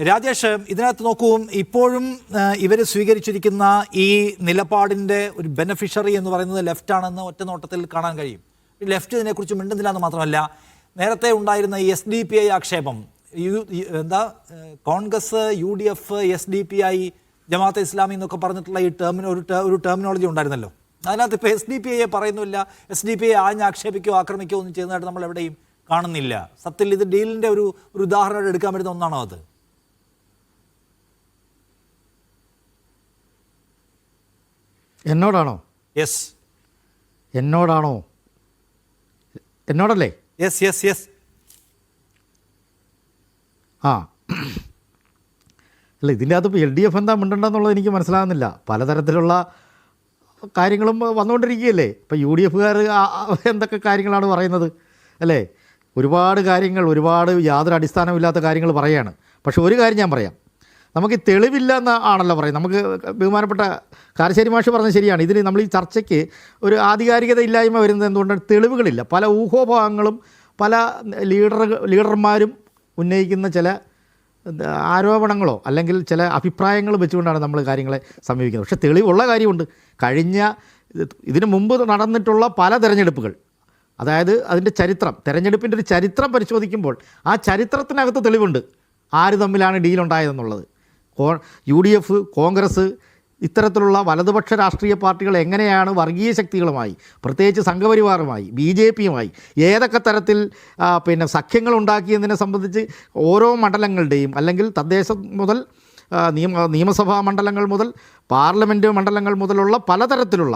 രാജേഷ്, ഇതിനകത്ത് നോക്കൂ, ഇപ്പോഴും ഇവർ സ്വീകരിച്ചിരിക്കുന്ന ഈ നിലപാടിൻ്റെ ഒരു ബെനഫിഷ്യറി എന്ന് പറയുന്നത് ലെഫ്റ്റ് ആണെന്ന് ഒറ്റ നോട്ടത്തിൽ കാണാൻ കഴിയും. ലെഫ്റ്റ് ഇതിനെക്കുറിച്ച് മിണ്ടുന്നില്ല എന്ന് മാത്രമല്ല, നേരത്തെ ഉണ്ടായിരുന്ന SDPI ആക്ഷേപം, കോൺഗ്രസ്, UDF, SDPI, ജമാഅത്തെ ഇസ്ലാമി എന്നൊക്കെ പറഞ്ഞിട്ടുള്ള ഈ ഒരു ടെർമിനോളജി ഉണ്ടായിരുന്നല്ലോ. അതിനകത്ത് ഇപ്പോൾ SDPIയെ പറയുന്നില്ല, SDPI ആക്ഷേപിക്കുകയോ ആക്രമിക്കുകയോ ഒന്നും ചെയ്യുന്നതായിട്ട് നമ്മൾ എവിടെയും കാണുന്നില്ല. സത്യത്തിൽ ഇത് ഡീലിൻ്റെ ഒരു ഉദാഹരണം എടുക്കാൻ പറ്റുന്ന ഒന്നാണോ അത്? എന്നോടാണോ? യെസ്. എന്നോടാണോ? എന്നോടല്ലേ? Yes yes yes. അല്ല, ഇതിൻ്റെ അകത്ത് ഇപ്പോൾ LDF എന്താ മിണ്ടണ്ടെന്നുള്ളത് എനിക്ക് മനസ്സിലാകുന്നില്ല. പലതരത്തിലുള്ള കാര്യങ്ങളും വന്നുകൊണ്ടിരിക്കുകയല്ലേ. ഇപ്പോൾ UDFകാർ എന്തൊക്കെ കാര്യങ്ങളാണ് പറയുന്നത് അല്ലേ? ഒരുപാട് കാര്യങ്ങൾ, യാതൊരു അടിസ്ഥാനമില്ലാത്ത കാര്യങ്ങൾ പറയുകയാണ്. പക്ഷെ ഒരു കാര്യം ഞാൻ പറയാം, നമുക്ക് തെളിവില്ല എന്നാണല്ലോ പറയുന്നത്. നമുക്ക് ബഹുമാനപ്പെട്ട കാരശ്ശേരി മാഷ് പറഞ്ഞത് ശരിയാണ്. ഇതിന് നമ്മൾ ഈ ചർച്ചയ്ക്ക് ഒരു ആധികാരികത ഇല്ലായ്മ വരുന്നത് എന്തുകൊണ്ടാണ്? തെളിവുകളില്ല. പല ഊഹോഭാവങ്ങളും പല ലീഡർമാരും ഉന്നയിക്കുന്ന ചില ആരോപണങ്ങളോ അല്ലെങ്കിൽ ചില അഭിപ്രായങ്ങൾ വെച്ചുകൊണ്ടാണ് നമ്മൾ കാര്യങ്ങളെ സമീപിക്കുന്നത്. പക്ഷേ തെളിവുള്ള കാര്യമുണ്ട്. ഇതിനു മുമ്പ് നടന്നിട്ടുള്ള പല തെരഞ്ഞെടുപ്പുകൾ, അതായത് അതിൻ്റെ ചരിത്രം, തെരഞ്ഞെടുപ്പിൻ്റെ ഒരു ചരിത്രം പരിശോധിക്കുമ്പോൾ ആ ചരിത്രത്തിനകത്ത് തെളിവുണ്ട് ആര് തമ്മിലാണ് ഡീലുണ്ടായതെന്നുള്ളത്. UDF, കോൺഗ്രസ്, ഇത്തരത്തിലുള്ള വലതുപക്ഷ രാഷ്ട്രീയ പാർട്ടികൾ എങ്ങനെയാണ് വർഗീയ ശക്തികളുമായി, പ്രത്യേകിച്ച് സംഘപരിവാറുമായി, BJPയുമായി ഏതൊക്കെ തരത്തിൽ സഖ്യങ്ങൾ ഉണ്ടാക്കിയതിനെ സംബന്ധിച്ച് ഓരോ മണ്ഡലങ്ങളുടെയും, അല്ലെങ്കിൽ തദ്ദേശം മുതൽ നിയമസഭാ മണ്ഡലങ്ങൾ മുതൽ പാർലമെൻറ്റ് മണ്ഡലങ്ങൾ മുതലുള്ള പലതരത്തിലുള്ള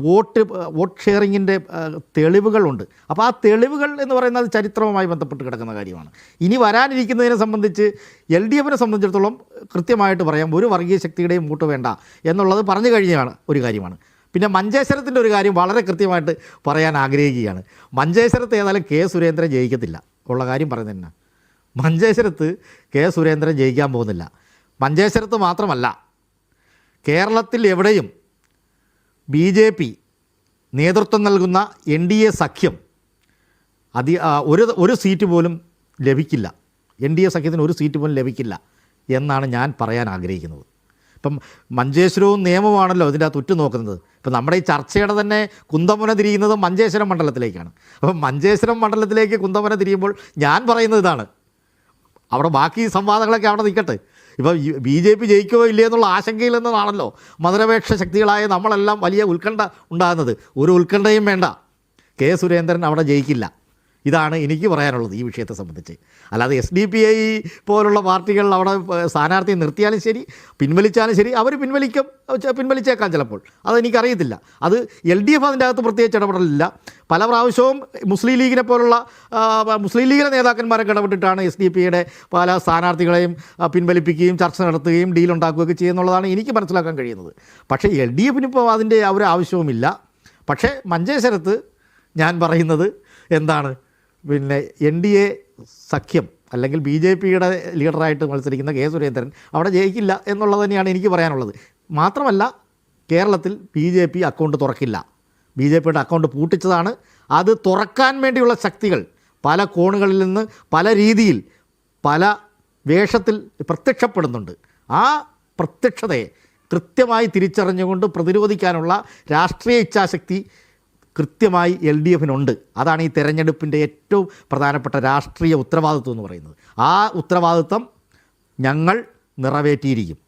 വോട്ട് ഷെയറിങ്ങിൻ്റെ തെളിവുകളുണ്ട്. അപ്പോൾ ആ തെളിവുകൾ എന്ന് പറയുന്നത് ചരിത്രവുമായി ബന്ധപ്പെട്ട് കിടക്കുന്ന കാര്യമാണ്. ഇനി വരാനിരിക്കുന്നതിനെ സംബന്ധിച്ച് LDFനെ സംബന്ധിച്ചിടത്തോളം കൃത്യമായിട്ട് പറയാം, ഒരു വർഗീയ ശക്തിയുടെയും വോട്ട് വേണ്ട എന്നുള്ളത് പറഞ്ഞു കഴിഞ്ഞാണ് ഒരു കാര്യമാണ്. പിന്നെ മഞ്ചേശ്വരത്തിൻ്റെ ഒരു കാര്യം വളരെ കൃത്യമായിട്ട് പറയാൻ ആഗ്രഹിക്കുകയാണ്. മഞ്ചേശ്വരത്ത് ഏതായാലും K. സുരേന്ദ്രൻ ജയിക്കത്തില്ല, ഉള്ള കാര്യം പറയുന്നത് തന്നെ. മഞ്ചേശ്വരത്ത് K. സുരേന്ദ്രൻ ജയിക്കാൻ പോകുന്നില്ല. മഞ്ചേശ്വരത്ത് മാത്രമല്ല, കേരളത്തിൽ എവിടെയും BJP നേതൃത്വം നൽകുന്ന NDA സഖ്യം ഒരു സീറ്റ് പോലും ലഭിക്കില്ല. NDA സഖ്യത്തിന് ഒരു സീറ്റ് പോലും ലഭിക്കില്ല എന്നാണ് ഞാൻ പറയാൻ ആഗ്രഹിക്കുന്നത്. ഇപ്പം മഞ്ചേശ്വരവും നിയമമാണല്ലോ ഇതിൻ്റെ അകത്ത് ഉറ്റുനോക്കുന്നത്. ഇപ്പം നമ്മുടെ ഈ ചർച്ചയുടെ തന്നെ കുന്തമുന തിരിയുന്നത് മഞ്ചേശ്വരം മണ്ഡലത്തിലേക്കാണ്. അപ്പം മഞ്ചേശ്വരം മണ്ഡലത്തിലേക്ക് കുന്തമുന തിരിയുമ്പോൾ ഞാൻ പറയുന്നത് ഇതാണ്, അവിടെ ബാക്കി സംവാദങ്ങളൊക്കെ അവിടെ നിൽക്കട്ടെ. ഇപ്പോൾ BJP ജയിക്കുമോ ഇല്ലേ എന്നുള്ള ആശങ്കയിൽ നിന്നാണല്ലോ മതനിരപേക്ഷ ശക്തികളായ നമ്മളെല്ലാം വലിയ ഉത്കണ്ഠ ഉണ്ടാകുന്നത്. ഒരു ഉത്കണ്ഠയും വേണ്ട, K. സുരേന്ദ്രൻ അവിടെ ജയിക്കില്ല. ഇതാണ് എനിക്ക് പറയാനുള്ളത് ഈ വിഷയത്തെ സംബന്ധിച്ച്. അല്ലാതെ SDPI പോലുള്ള പാർട്ടികൾ അവിടെ സ്ഥാനാർത്ഥിയെ നിർത്തിയാലും ശരി, പിൻവലിച്ചാലും ശരി, അവർ പിൻവലിച്ചേക്കാം ചിലപ്പോൾ, അതെനിക്കറിയത്തില്ല. അത് LDF അതിൻ്റെ അകത്ത് പ്രത്യേകിച്ച് ഇടപെടലില്ല. പല പ്രാവശ്യവും മുസ്ലിം ലീഗിലെ നേതാക്കന്മാരൊക്കെ ഇടപെട്ടിട്ടാണ് SDPയുടെ പല സ്ഥാനാർത്ഥികളെയും പിൻവലിപ്പിക്കുകയും ചർച്ച നടത്തുകയും ഡീലുണ്ടാക്കുകയൊക്കെ ചെയ്യുന്നുള്ളതാണ് എനിക്ക് മനസ്സിലാക്കാൻ കഴിയുന്നത്. പക്ഷേ LDFന് ഇപ്പോൾ അതിൻ്റെ ഒരു ആവശ്യവുമില്ല. പക്ഷേ മഞ്ചേശ്വരത്ത് ഞാൻ പറയുന്നത് എന്താണ്, NDA സഖ്യം അല്ലെങ്കിൽ BJPയുടെ ലീഡറായിട്ട് മത്സരിക്കുന്ന K. സുരേന്ദ്രൻ അവിടെ ജയിക്കില്ല എന്നുള്ളത് തന്നെയാണ് എനിക്ക് പറയാനുള്ളത്. മാത്രമല്ല, കേരളത്തിൽ BJP അക്കൗണ്ട് തുറക്കില്ല. BJPയുടെ അക്കൗണ്ട് പൂട്ടിച്ചതാണ്. അത് തുറക്കാൻ വേണ്ടിയുള്ള ശക്തികൾ പല കോണുകളിൽ നിന്ന് പല രീതിയിൽ പല വേഷത്തിൽ പ്രത്യക്ഷപ്പെടുന്നുണ്ട്. ആ പ്രത്യക്ഷതയെ കൃത്യമായി തിരിച്ചറിഞ്ഞുകൊണ്ട് പ്രതിരോധിക്കാനുള്ള രാഷ്ട്രീയ ഇച്ഛാശക്തി കൃത്യമായി LDFനുണ്ട്. അതാണ് ഈ തെരഞ്ഞെടുപ്പിൻ്റെ ഏറ്റവും പ്രധാനപ്പെട്ട രാഷ്ട്രീയ ഉത്തരവാദിത്വം എന്ന് പറയുന്നത്. ആ ഉത്തരവാദിത്വം ഞങ്ങൾ നിറവേറ്റിയിരിക്കും.